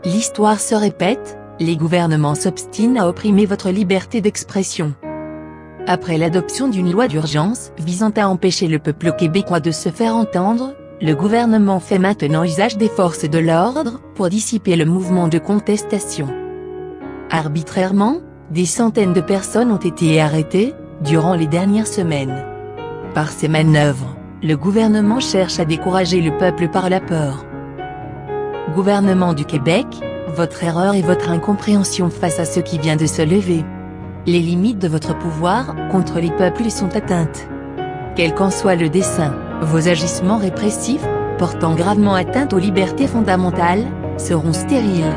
L'histoire se répète, les gouvernements s'obstinent à opprimer votre liberté d'expression. Après l'adoption d'une loi d'urgence visant à empêcher le peuple québécois de se faire entendre, le gouvernement fait maintenant usage des forces de l'ordre pour dissiper le mouvement de contestation. Arbitrairement, des centaines de personnes ont été arrêtées durant les dernières semaines. Par ces manœuvres, le gouvernement cherche à décourager le peuple par la peur. Gouvernement du Québec, votre erreur et votre incompréhension face à ce qui vient de se lever. Les limites de votre pouvoir contre les peuples sont atteintes. Quel qu'en soit le dessein, vos agissements répressifs, portant gravement atteinte aux libertés fondamentales, seront stériles.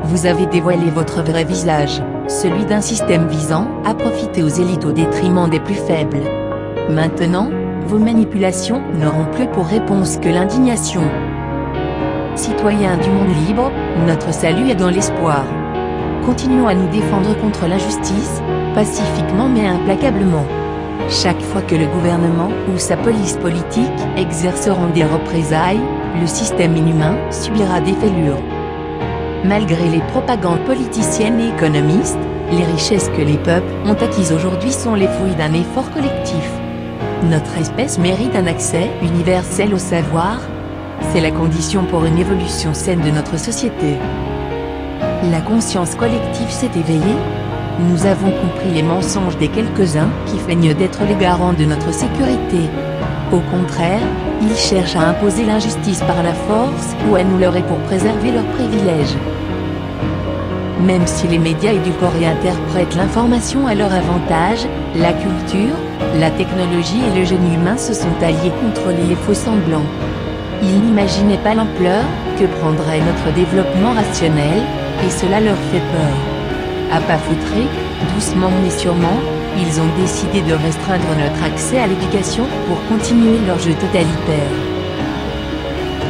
Vous avez dévoilé votre vrai visage, celui d'un système visant à profiter aux élites au détriment des plus faibles. Maintenant, vos manipulations n'auront plus pour réponse que l'indignation. Citoyens du monde libre, notre salut est dans l'espoir. Continuons à nous défendre contre l'injustice, pacifiquement mais implacablement. Chaque fois que le gouvernement ou sa police politique exerceront des représailles, le système inhumain subira des fêlures. Malgré les propagandes politiciennes et économistes, les richesses que les peuples ont acquises aujourd'hui sont les fruits d'un effort collectif. Notre espèce mérite un accès universel au savoir. C'est la condition pour une évolution saine de notre société. La conscience collective s'est éveillée. Nous avons compris les mensonges des quelques-uns qui feignent d'être les garants de notre sécurité. Au contraire, ils cherchent à imposer l'injustice par la force ou à nous leurrer pour préserver leurs privilèges. Même si les médias édulcorent et interprètent l'information à leur avantage, la culture, la technologie et le génie humain se sont alliés contre les faux-semblants. Ils n'imaginaient pas l'ampleur que prendrait notre développement rationnel, et cela leur fait peur. À pas foutrés, doucement mais sûrement, ils ont décidé de restreindre notre accès à l'éducation pour continuer leur jeu totalitaire.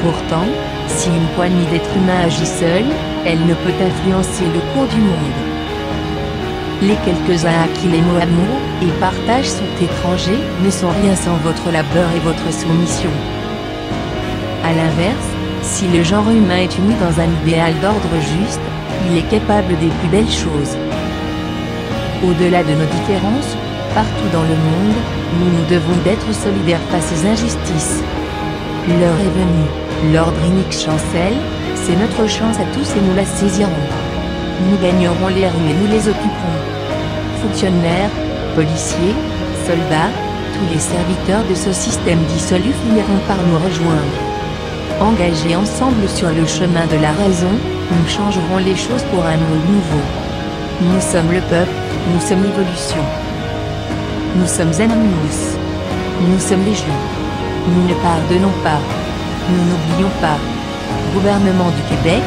Pourtant, si une poignée d'êtres humains agit seule, elle ne peut influencer le cours du monde. Les quelques-uns à qui les mots amour et partage sont étrangers ne sont rien sans votre labeur et votre soumission. A l'inverse, si le genre humain est uni dans un idéal d'ordre juste, il est capable des plus belles choses. Au-delà de nos différences, partout dans le monde, nous devons d'être solidaires face aux injustices. L'heure est venue, l'ordre inique chancelle, c'est notre chance à tous et nous la saisirons. Nous gagnerons les rues et nous les occuperons. Fonctionnaires, policiers, soldats, tous les serviteurs de ce système dissolu finiront par nous rejoindre. Engagés ensemble sur le chemin de la raison, nous changerons les choses pour un monde nouveau. Nous sommes le peuple, nous sommes l'évolution. Nous sommes Anonymous. Nous sommes légion. Nous ne pardonnons pas. Nous n'oublions pas. Gouvernement du Québec,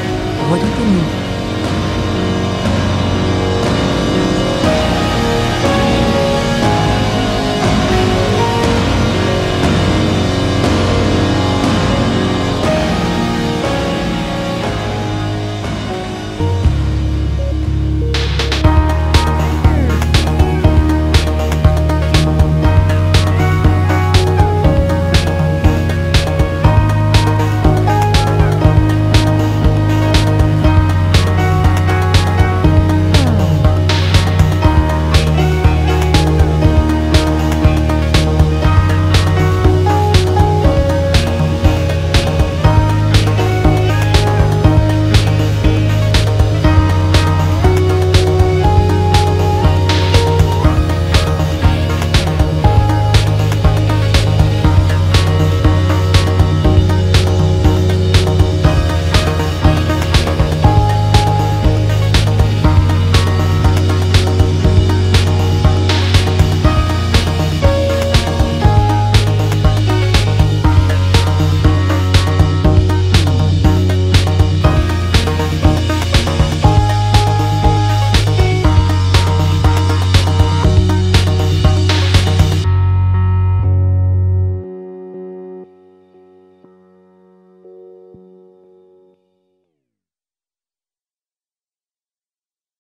redoutez-nous.